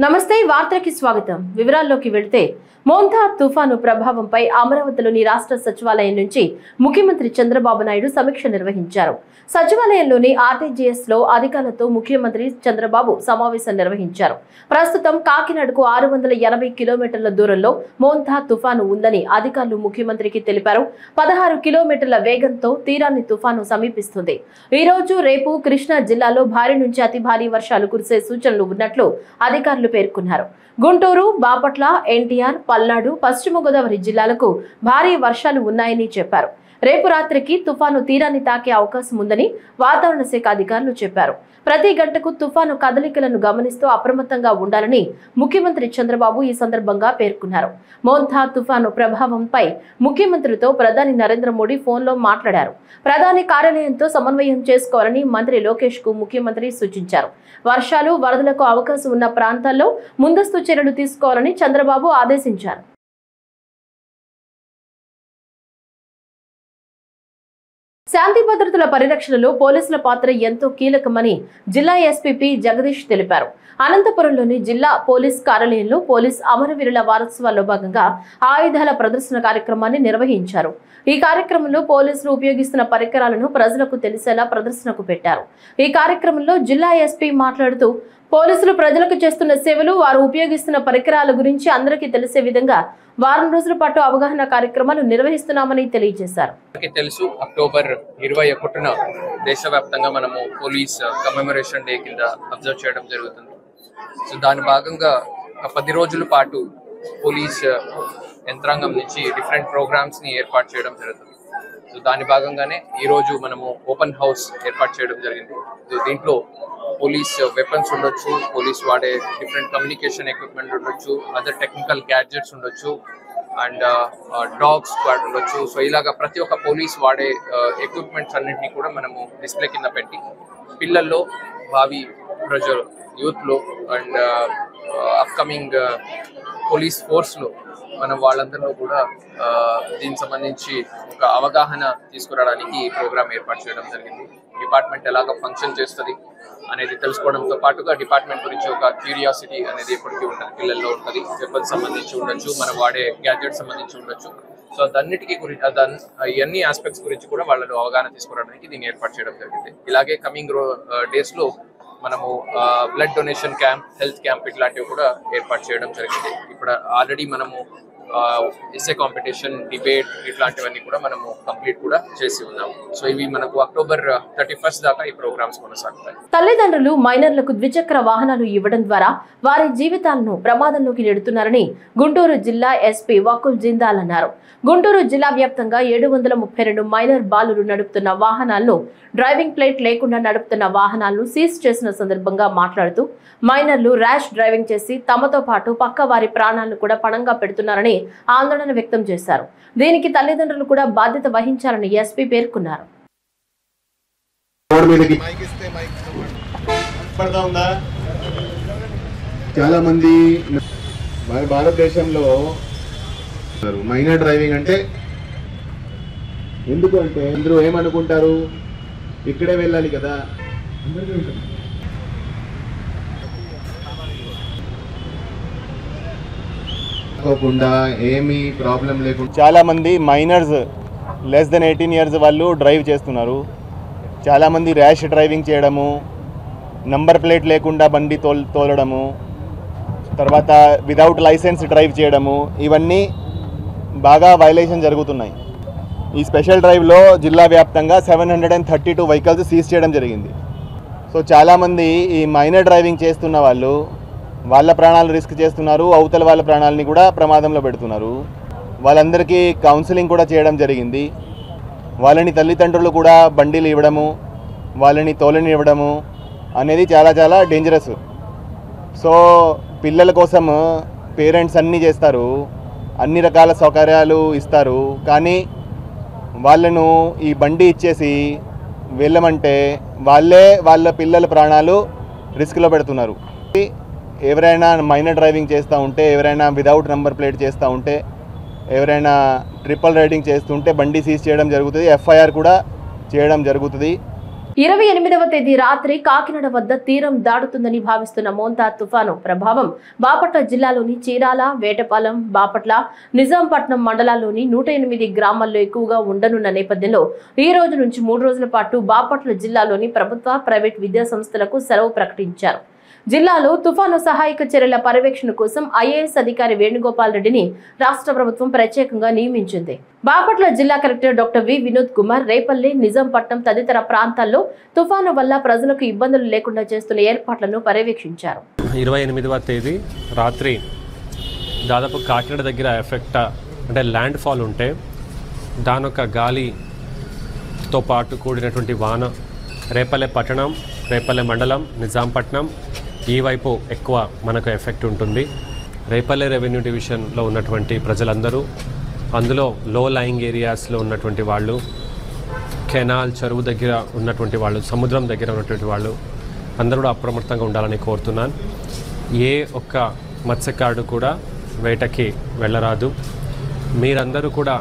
నమస్తే వార్తలకి స్వాగతం. వివరాల్లోకి వెళ్తే మోంతా తుఫాను ప్రభావంపై అమరావతిలోని రాష్ట్ర సచివాలయం నుంచి ముఖ్యమంత్రి చంద్రబాబు నాయుడు సమీక్ష నిర్వహించారు. సచివాలయంలోని ఆర్టీజీఎస్ లో అధికారులతో ముఖ్యమంత్రి చంద్రబాబు సమావేశం నిర్వహించారు. ప్రస్తుతం కాకినాడకు 680 కిలోమీటర్ల దూరంలో మోంతా తుఫాను ఉందని అధికారులు ముఖ్యమంత్రికి తెలిపారు. 16 కిలోమీటర్ల వేగంతో తీరాన్ని తుఫాను సమీపిస్తుంది. ఈ రోజు రేపు కృష్ణా జిల్లాలో భారీ నుంచి అతి భారీ వర్షాలు కురిసే సూచనలు ఉన్నట్లు అధికారులు పేర్కొన్నారు. గుంటూరు, బాపట్ల, ఎన్టీఆర్, పల్నాడు, పశ్చిమ గోదావరి జిల్లాలకు భారీ వర్షాలు ఉన్నాయని చెప్పారు. రేపు రాత్రికి తుఫాను తీరాన్ని తాకే అవకాశం ఉందని వాతావరణ శాఖ అధికారులు చెప్పారు. ప్రతి గంటకు తుఫాను కదలికలను గమనిస్తూ అప్రమత్తంగా ఉండాలని ముఖ్యమంత్రి చంద్రబాబు ఈ సందర్భంగా పేర్కొన్నారు. మోంతా తుఫాను ప్రభావంపై ముఖ్యమంత్రితో ప్రధాని నరేంద్ర మోడీ ఫోన్లో మాట్లాడారు. ప్రధాని కార్యాలయంతో సమన్వయం చేసుకోవాలని మంత్రి లోకేష్ కు ముఖ్యమంత్రి సూచించారు. వర్షాలు, వరదలకు అవకాశం ఉన్న ప్రాంతాల్లో ముందస్తు చర్యలు తీసుకోవాలని చంద్రబాబు ఆదేశించారు. శాంతి భద్రతల పరిరక్షణలో పోలీసుల పాత్ర ఎంతో కీలకమని జిల్లా ఎస్పీ పి జగదీష్ తెలిపారు. అనంతపురంలోని జిల్లా పోలీస్ కార్యాలయంలో పోలీస్ అమరవీరుల వారోత్సవాల్లో భాగంగా ఆయుధాల ప్రదర్శన కార్యక్రమాన్ని నిర్వహించారు. ఈ కార్యక్రమంలో పోలీసులు ఉపయోగిస్తున్న పరికరాలను ప్రజలకు తెలిసేలా ప్రదర్శనకు పెట్టారు. ఈ కార్యక్రమంలో జిల్లా ఎస్పీ మాట్లాడుతూ పోలీసులు ప్రజలకు చేస్తున్న సేవలు, వారు ఉపయోగిస్తున్న పరికరాల గురించి అందరికీ తెలిసే విధంగా వారం రోజుల పాటు అవగాహన కార్యక్రమాలు నిర్వహిస్తున్నామని తెలియజేశారు. తెలుసు, అక్టోబర్ 21న దేశవ్యాప్తంగా మనము పోలీస్ కమెమరేషన్ డే కింద అబ్జర్వ్ చేయడం జరుగుతుంది. సో దాని భాగంగా 10 రోజుల పాటు పోలీస్ యంత్రాంగం నుంచి డిఫరెంట్ ప్రోగ్రామ్స్ ని ఏర్పాటు చేయడం జరుగుతుంది. సో దాని భాగంగానే ఈ రోజు మనము ఓపెన్ హౌస్ ఏర్పాటు చేయడం జరిగింది. సో దీంట్లో పోలీస్ వెపన్స్ ఉండొచ్చు, పోలీస్ వాడే డిఫరెంట్ కమ్యూనికేషన్ ఎక్విప్మెంట్ ఉండొచ్చు, అదర్ టెక్నికల్ గ్యాడ్జెట్స్ ఉండొచ్చు, అండ్ డాగ్ స్క్వాడ్ ఉండొచ్చు. సో ఇలాగా ప్రతి ఒక్క పోలీస్ వాడే ఎక్విప్మెంట్స్ అన్నింటినీ కూడా మనము డిస్ప్లే కింద పెట్టి పిల్లల్లో, భావి ప్రజలు, యూత్లో అండ్ అప్కమింగ్ పోలీస్ ఫోర్స్లో మనం వాళ్ళందరిలో కూడా దీనికి సంబంధించి ఒక అవగాహన తీసుకురావడానికి ఈ ప్రోగ్రామ్ ఏర్పాటు చేయడం జరిగింది. డిపార్ట్మెంట్ ఎలాగ ఫంక్షన్ చేస్తుంది అనేది తెలుసుకోవడంతో పాటుగా డిపార్ట్మెంట్ గురించి ఒక క్యూరియాసిటీ అనేది ఎప్పటికీ ఉంటుంది, పిల్లల్లో ఉంటుంది. వెపన్స్ సంబంధించి ఉండొచ్చు, మనం వాడే గ్యాడ్జెట్ సంబంధించి ఉండొచ్చు. సో దాన్నిటికీ గురించి ఇవన్నీ ఆస్పెక్ట్స్ గురించి కూడా వాళ్ళలో అవగాహన తీసుకురావడానికి దీన్ని ఏర్పాటు చేయడం జరిగింది. ఇలాగే కమింగ్ డేస్ లో మనము blood donation camp, health camp ఇట్లాంటివి కూడా ఏర్పాటు చేయడం జరిగింది. ఇప్పుడు ఆల్రెడీ మనము ఎస్ఏ కాంపిటీషన్, డిబేట్ ఇట్లాంటివన్నీ కూడా మనము కంప్లీట్ కూడా చేసి ఉన్నాము. సో ఇవి మనకు అక్టోబర్ 31 దాకా ఈ ప్రోగ్రామ్స్ కొనసాగుతాయి. తల్లిదండ్రులు మైనర్లకు ద్విచక్ర వాహనాలు ఇవ్వడం ద్వారా వారి జీవితాలను ప్రమాదంలోకి నెడుతున్నారని గుంటూరు జిల్లా ఎస్పీ వకుల్ జిందాల్ అన్నారు. గుంటూరు జిల్లా వ్యాప్తంగా 732 మైనర్ బాలురు నడుపుతున్న వాహనాలను, డ్రైవింగ్ ప్లేట్ లేకుండా నడుపుతున్న వాహనాలను సీజ్ చేసిన సందర్భంగా మాట్లాడుతూ మైనర్లు ర్యాష్ డ్రైవింగ్ చేసి తమతో పాటు పక్క వారి ప్రాణాలను కూడా పణంగా పెడుతున్నారని ఆందోళన వ్యక్తం చేశారు. దీనికి తల్లిదండ్రులు కూడా బాధ్యత వహించాలని ఎస్పీ పేర్కొన్నారు. చాలా మంది భారతదేశంలో మైనర్ డ్రైవింగ్ అంటే ఎందుకు అంటే అందరూ ఏమనుకుంటారు, ఇక్కడే వెళ్ళాలి కదా, కాకుండా ఏమీ ప్రాబ్లం లేకుండా చాలా మంది మైనర్స్ లెస్ దెన్ 18 ఇయర్స్ వాళ్ళు డ్రైవ్ చేస్తున్నారు. చాలామంది ర్యాష్ డ్రైవింగ్ చేయడము, నంబర్ ప్లేట్ లేకుండా బండి తోలడము, తర్వాత వితౌట్ లైసెన్స్ డ్రైవ్ చేయడము, ఇవన్నీ బాగా వైలేషన్ జరుగుతున్నాయి. ఈ స్పెషల్ డ్రైవ్లో జిల్లా వ్యాప్తంగా 732 వెహికల్స్ సీజ్ చేయడం జరిగింది. సో చాలామంది ఈ మైనర్ డ్రైవింగ్ చేస్తున్న వాళ్ళు వాళ్ళ ప్రాణాలు రిస్క్ చేస్తున్నారు, అవతల వాళ్ళ ప్రాణాలని కూడా ప్రమాదంలో పెడుతున్నారు. వాళ్ళందరికీ కౌన్సిలింగ్ కూడా చేయడం జరిగింది. వాళ్ళని తల్లిదండ్రులు కూడా బండిలు ఇవ్వడము, వాళ్ళని తోలని ఇవ్వడము అనేది చాలా చాలా డేంజరస్. సో పిల్లల కోసం పేరెంట్స్ అన్నీ చేస్తారు, అన్ని రకాల సౌకర్యాలు ఇస్తారు, కానీ వాళ్ళను ఈ బండి ఇచ్చేసి వెళ్ళమంటే వాళ్ళే వాళ్ళ పిల్లల ప్రాణాలు రిస్క్లో పెడుతున్నారు. ఎవరైనా మైనర్ డ్రైవింగ్ చేస్తూ ఉంటే, ఎవరైనా వితౌట్ నెంబర్ ప్లేట్ చేస్తూ ఉంటే, ఎవరైనా ట్రిపుల్ రైడింగ్ చేస్తుంటే బండి సీజ్ చేయడం జరుగుతుంది, ఎఫ్ఐఆర్ కూడా చేయడం జరుగుతుంది. 28వ తేదీ రాత్రి కాకినాడ వద్ద తీరం దాటుతుందని భావిస్తున్న మోంతా తుఫాను ప్రభావం బాపట్ల జిల్లాలోని చీరాల, వేటపాలెం, బాపట్ల, నిజాంపట్నం మండలాల్లోని 108 గ్రామాల్లో ఎక్కువగా ఉండనున్న నేపథ్యంలో ఈ రోజు నుంచి 3 రోజుల పాటు బాపట్ల జిల్లాలోని ప్రభుత్వ, ప్రైవేట్ విద్యా సంస్థలకు సెలవు ప్రకటించారు. జిల్లాలో తుఫాను సహాయక చర్యల పర్యవేక్షణ కోసం ఐఏఎస్ అధికారి వేణుగోపాల్ రెడ్డిని రాష్ట్ర ప్రభుత్వం ప్రత్యేకంగా నియమించింది. బాపట్ల జిల్లా collector doctor V Vinod Kumar Repalle, Nizampatnam తదితర ప్రాంతాల్లో తుఫాను వల్ల ప్రజలకు ఇబ్బందులు లేకుండా చేస్తున్న ఏర్పాట్లను పర్యవేక్షించారు. 28వ తేదీ రాత్రి దాదాపు కాకినాడ దగ్గర ఎఫెక్ట్ అంటే ల్యాండ్ ఫాల్ ఉంటే దానొక గాలితో పాటు కూడినటువంటి వాన రేపల్లె పట్టణం, రేపల్లె మండలం, నిజాంపట్నం ఈ వైపు ఎక్కువ మనకు ఎఫెక్ట్ ఉంటుంది. రేపల్లె రెవెన్యూ డివిజన్లో ఉన్నటువంటి ప్రజలందరూ, అందులో లో లయింగ్ ఏరియాస్లో ఉన్నటువంటి వాళ్ళు, కెనాల్ చెరువు దగ్గర ఉన్నటువంటి వాళ్ళు, సముద్రం దగ్గర ఉన్నటువంటి వాళ్ళు అందరూ కూడా అప్రమత్తంగా ఉండాలని కోరుతున్నాను. ఏ ఒక్క మత్స్యకారుడు కూడా వేటకి వెళ్ళరాదు. మీరందరూ కూడా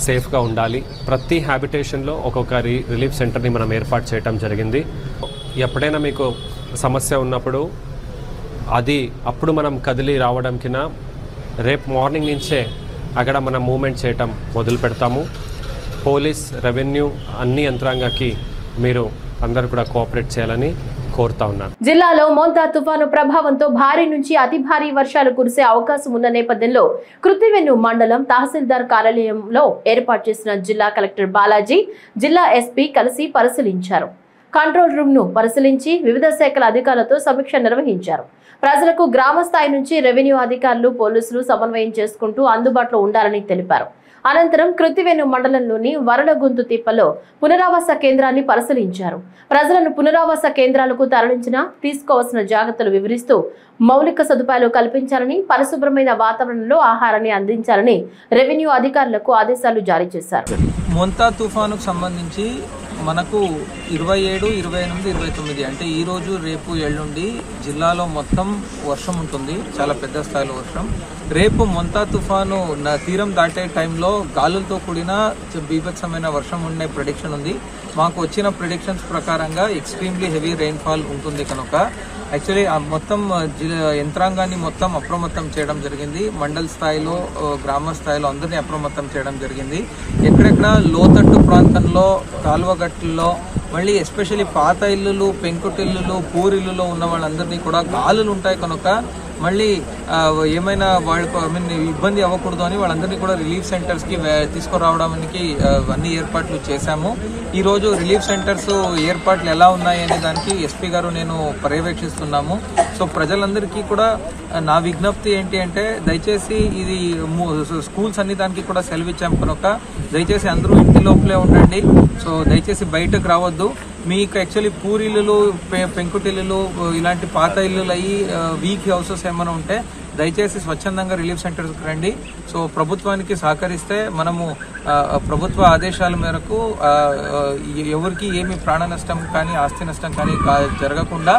సేఫ్గా ఉండాలి. ప్రతి హ్యాబిటేషన్లో ఒక్కొక్క రిలీఫ్ సెంటర్ని మనం ఏర్పాటు చేయడం జరిగింది. ఎప్పుడైనా మీకు సమస్య ఉన్నప్పుడు అప్పుడు మనం కదిలి రావడం కింద రేపు మార్నింగ్ నుంచే అక్కడ మనం మూవ్మెంట్ చేయటం మొదలు పెడతాము. పోలీస్, రెవెన్యూ అన్ని యంత్రాంగానికి మీరు అందరూ కూడా కోఆపరేట్ చేయాలని కోరుతా ఉన్నాను. జిల్లాలో మోంతా తుఫాను ప్రభావంతో భారీ నుంచి అతి భారీ వర్షాలు కురిసే అవకాశం ఉన్న నేపథ్యంలో కృత్తివెన్ను మండలం తహసీల్దార్ కార్యాలయంలో ఏర్పాటు చేసిన జిల్లా కలెక్టర్ బాలాజీ, జిల్లా ఎస్పీ కలిసి పరిశీలించారు. కంట్రోల్ రూమ్ ను పరిశీలించి వివిధ శాఖల అధికారులతో సమీక్ష నిర్వహించారు. ప్రజలకు గ్రామ స్థాయి నుంచి రెవెన్యూ అధికారులు, పోలీసులు సమన్వయం చేసుకుంటూ అందుబాటులో ఉండాలని తెలిపారు. అనంతరం కృత్తివెన్ను మండలంలోని వరలగుంతు తిప్పలో పునరావాస కేంద్రాన్ని పరిశీలించారు. ప్రజలను పునరావాస కేంద్రాలకు తరలించినా తీసుకోవాల్సిన జాగ్రత్తలు వివరిస్తూ మౌలిక సదుపాయాలు కల్పించాలని, పరిశుభ్రమైన వాతావరణంలో ఆహారాన్ని అందించాలని రెవెన్యూ అధికారులకు ఆదేశాలు జారీ చేశారు. మోంతా తుఫానుకు సంబంధించి మనకు 27, 28, 29 అంటే ఈ రోజు, రేపు, ఎల్లుండి జిల్లాలో మొత్తం వర్షం ఉంటుంది. చాలా పెద్ద స్థాయిలో వర్షం. రేపు మోంతా తుఫాను తీరం దాటే టైంలో గాలులతో కూడిన బీభత్సమైన వర్షం ఉండే ప్రెడిక్షన్ ఉంది. మాకు వచ్చిన ప్రిడిక్షన్స్ ప్రకారంగా ఎక్స్ట్రీమ్లీ హెవీ రెయిన్ఫాల్ ఉంటుంది కనుక యాక్చువల్లీ ఆ మొత్తం యంత్రాంగాన్ని మొత్తం అప్రమత్తం చేయడం జరిగింది. మండల స్థాయిలో, గ్రామ స్థాయిలో అందరినీ అప్రమత్తం చేయడం జరిగింది. ఎక్కడెక్కడ లోతట్టు ప్రాంతంలో, కాలువగట్టుల్లో, మళ్ళీ ఎస్పెషల్లీ పాత ఇల్లులు, పెంకుటిల్లులు, పూరిల్లులో ఉన్న వాళ్ళందరినీ కూడా గాలులు ఉంటాయి కనుక మళ్ళీ ఏమైనా వాళ్ళకు ఇబ్బంది అవ్వకూడదు అని వాళ్ళందరినీ కూడా రిలీఫ్ సెంటర్స్కి తీసుకురావడానికి అన్ని ఏర్పాట్లు చేశాము. ఈరోజు రిలీఫ్ సెంటర్స్ ఏర్పాట్లు ఎలా ఉన్నాయి అనే దానికి ఎస్పీ గారు నేను పర్యవేక్షిస్తున్నాము. సో ప్రజలందరికీ కూడా నా విజ్ఞప్తి ఏంటి అంటే దయచేసి ఇది స్కూల్స్ అన్ని దానికి కూడా సెలవు ఇచ్చాము కనుక దయచేసి అందరూ ఇంటి లోపలే ఉండండి. సో దయచేసి బయటకు రావద్దు. మీకు యాక్చువల్లీ పూరిల్లులు, పెంకుటిల్లులు, ఇలాంటి పాత ఇల్లులు అయ్యి వీక్ హౌసెస్ ఏమైనా ఉంటే దయచేసి స్వచ్ఛందంగా రిలీఫ్ సెంటర్స్కి రండి. సో ప్రభుత్వానికి సహకరిస్తే మనము ప్రభుత్వ ఆదేశాల మేరకు ఎవరికి ఏమి ప్రాణ నష్టం కానీ, ఆస్తి నష్టం కానీ జరగకుండా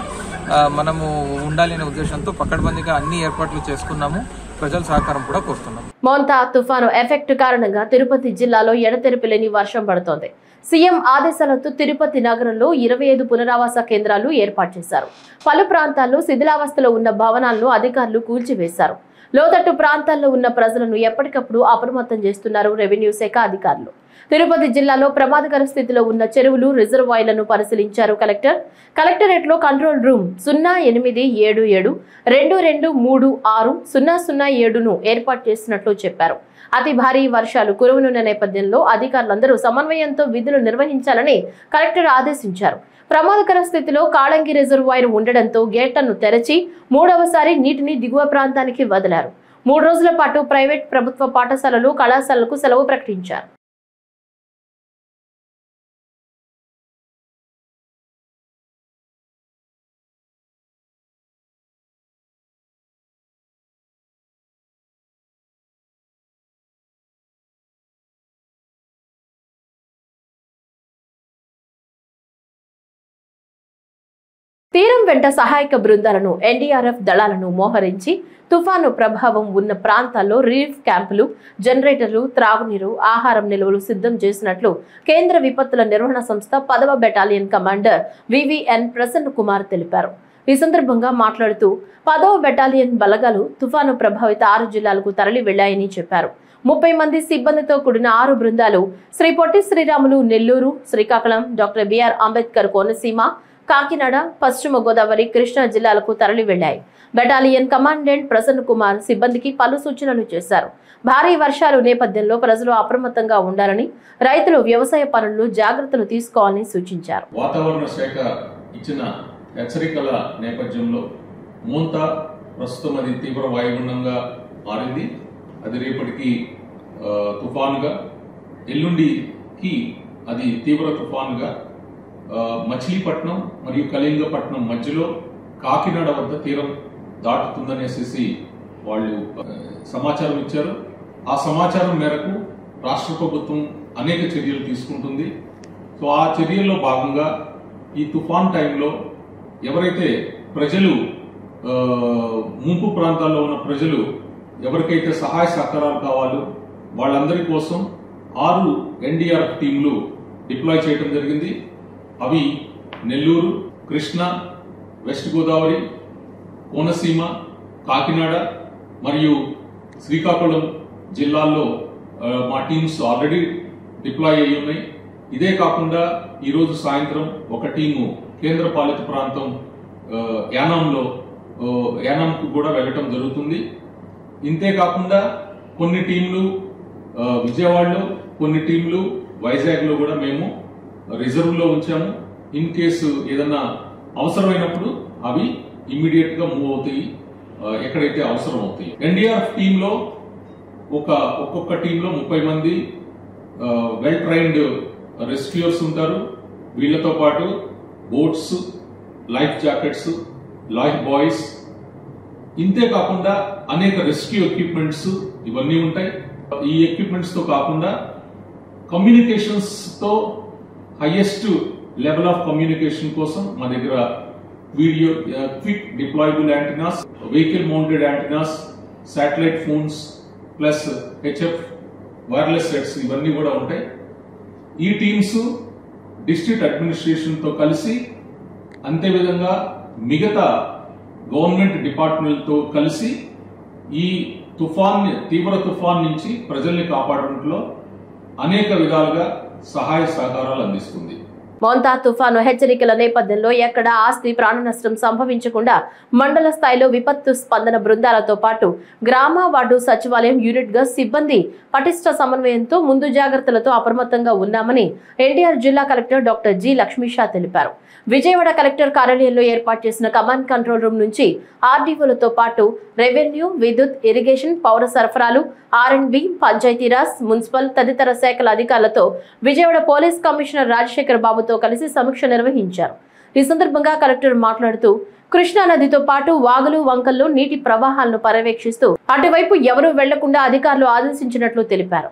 మనము ఉండాలి అనే ఉద్దేశంతో పకడ్బందీగా అన్ని ఏర్పాట్లు చేసుకున్నాము. ప్రజల సహకారం కూడా కోరుతున్నాము. మోంతా తుఫాను ఎఫెక్ట్ కారణంగా తిరుపతి జిల్లాలో ఎడతెరిపి లేని వర్షం పడుతోంది. సీఎం ఆదేశాలతో తిరుపతి నగరంలో 25 పునరావాస కేంద్రాలు ఏర్పాటు చేశారు. పలు ప్రాంతాల్లో శిథిలావస్థలో ఉన్న భవనాలను అధికారులు కూల్చివేశారు. లోతట్టు ప్రాంతాల్లో ఉన్న ప్రజలను ఎప్పటికప్పుడు అప్రమత్తం చేస్తున్నారు రెవెన్యూ శాఖ అధికారులు. తిరుపతి జిల్లాలో ప్రమాదకర స్థితిలో ఉన్న చెరువులు, రిజర్వాయర్లను పరిశీలించారు కలెక్టర్. కలెక్టరేట్ లో కంట్రోల్ రూమ్ 0877 2236 007ను ఏర్పాటు చేసినట్లు చెప్పారు. అతి భారీ వర్షాలు కురవనున్న నేపథ్యంలో అధికారులందరూ సమన్వయంతో విధులు నిర్వహించాలని కలెక్టర్ ఆదేశించారు. ప్రమాదకర స్థితిలో కాళంగి రిజర్వాయర్ ఉండడంతో గేట్లను తెరచి 3వసారి నీటిని దిగువ ప్రాంతానికి వదిలారు. 3 రోజుల పాటు ప్రైవేట్, ప్రభుత్వ పాఠశాలలు, కళాశాలలకు సెలవు ప్రకటించారు. తీరం వెంట సహాయక బృందాలను ఎన్డీఆర్ఎఫ్ దళాలను మోహరించి తుఫాను ప్రభావం ఉన్న ప్రాంతాల్లో రిలీఫ్ క్యాంపులు, జనరేటర్లు, త్రాగునీరు, ఆహారం నిల్వలు సిద్ధం చేసినట్లు కేంద్ర విపత్తుల నిర్వహణ సంస్థ 10వ battalion commander VVN Prasanna Kumar తెలిపారు. ఈ సందర్భంగా మాట్లాడుతూ 10వ బెటాలియన్ బలగాలు తుఫాను ప్రభావిత 6 జిల్లాలకు తరలి వెళ్లాయని చెప్పారు. 30 మంది సిబ్బందితో కూడిన 6 బృందాలు శ్రీ పొట్టి శ్రీరాములు నెల్లూరు, శ్రీకాకుళం, డాక్టర్ బిఆర్ అంబేద్కర్ కోనసీమ, కాకినాడ, పశ్చిమ గోదావరి, కృష్ణా జిల్లాలకు తరలి వెళ్లాయి. బెటాలియన్ కమాండెంట్ ప్రసన్న కుమార్ సిబ్బందికి పలు సూచనలు చేశారు. భారీ వర్షాలు నేపథ్యంలో ప్రజలు అప్రమత్తంగా ఉండాలని, రైతులు వ్యవసాయ పనుల్లో జాగ్రత్తలు తీసుకోవాలని సూచించారు. వాతావరణ శాఖ ఇచ్చిన హెచ్చరికల నేపథ్యంలో మోంతా ప్రస్తుతం అది తీవ్ర వాయుగుండంగా మారింది. అది రేపటికి తుఫానుగా, ఎల్లుండికి అది తీవ్ర తుఫానుగా మచిలీపట్నం మరియు కళింగపట్నం మధ్యలో కాకినాడ వద్ద తీరం దాటుతుందనేసి వాళ్ళు సమాచారం ఇచ్చారు. ఆ సమాచారం మేరకు రాష్ట్ర ప్రభుత్వం అనేక చర్యలు తీసుకుంటుంది. సో ఆ చర్యల్లో భాగంగా ఈ తుఫాన్ టైంలో ఎవరైతే ప్రజలు ముంపు ప్రాంతాల్లో ఉన్న ప్రజలు ఎవరికైతే సహాయ సహకారాలు కావాలో వాళ్ళందరి కోసం 6 ఎన్డీఆర్ఎఫ్ టీంలు డిప్లాయ్ చేయడం జరిగింది. అవి నెల్లూరు, కృష్ణా, వెస్ట్ గోదావరి, కోనసీమ, కాకినాడ మరియు శ్రీకాకుళం జిల్లాల్లో మా టీమ్స్ ఆల్రెడీ డిప్లాయ్ అయ్యి ఉన్నాయి. ఇదే కాకుండా ఈరోజు సాయంత్రం ఒక టీము కేంద్ర పాలిత ప్రాంతం యానాంకు కూడా వెళ్ళటం జరుగుతుంది. ఇంతే కాకుండా కొన్ని టీంలు విజయవాడలో, కొన్ని టీంలు వైజాగ్లో కూడా మేము రిజర్వ్ లో ఉంచాము. ఇన్ కేసు ఏదన్నా అవసరమైనప్పుడు అవి ఇమ్మీడియట్ గా మూవ్ అవుతాయి ఎక్కడైతే అవసరం అవుతాయి. ఎన్డీఆర్ఎఫ్ టీంలో ఒక్కొక్క టీంలో 30 మంది వెల్ ట్రైన్డ్ రెస్క్యూయర్స్ ఉంటారు. వీళ్లతో పాటు boats, life jackets, life boys, ఇంతే కాకుండా అనేక రెస్క్యూ ఎక్విప్మెంట్స్ ఇవన్నీ ఉంటాయి. ఈ ఎక్విప్మెంట్స్ తో కాకుండా కమ్యూనికేషన్స్ తో హైయెస్ట్ లెవెల్ ఆఫ్ కమ్యూనికేషన్ కోసం మా దగ్గర video quick deployable antennas, vehicle mounted antennas, satellite phones plus HF wireless sets ఇవన్నీ కూడా ఉంటాయి. ఈ టీమ్స్ డిస్ట్రిక్ట్ అడ్మినిస్ట్రేషన్ తో కలిసి, అంతేవిధంగా మిగతా గవర్నమెంట్ డిపార్ట్మెంట్తో కలిసి ఈ తీవ్ర తుఫాన్ నుంచి ప్రజల్ని కాపాడడంలో అనేక విధాలుగా సహాయ సహకారాలు అందిస్తుంది. మోంతా తుఫాను హెచ్చరికల నేపథ్యంలో ఎక్కడ ఆస్తి ప్రాణ నష్టం సంభవించకుండా మండల స్థాయిలో విపత్తు స్పందన బృందాలతో పాటు గ్రామ వార్డు సచివాలయం యూనిట్ గా సిబ్బంది పటిష్ట సమన్వయంతో ముందు జాగ్రత్తలతో అప్రమత్తంగా ఉన్నామని ఎన్టీఆర్ జిల్లా కలెక్టర్ డాక్టర్ జి లక్ష్మీషా తెలిపారు. విజయవాడ కలెక్టర్ కార్యాలయంలో ఏర్పాటు చేసిన కమాండ్ కంట్రోల్ రూమ్ నుంచి ఆర్డీఓలతో పాటు రెవెన్యూ, విద్యుత్, ఇరిగేషన్, పౌర సరఫరాలు, R&B, పంచాయతీరాజ్, మున్సిపల్ తదితర శాఖల అధికారులతో విజయవాడ పోలీస్ కమిషనర్ రాజశేఖర్ బాబుతో కలిసి సమీక్ష నిర్వహించారు. ఈ సందర్భంగా కలెక్టర్ మాట్లాడుతూ కృష్ణా నదితో పాటు వాగులు, వంకల్లో నీటి ప్రవాహాలను పర్యవేక్షిస్తూ అటువైపు ఎవరూ వెళ్లకుండా అధికారులు ఆదేశించినట్లు తెలిపారు.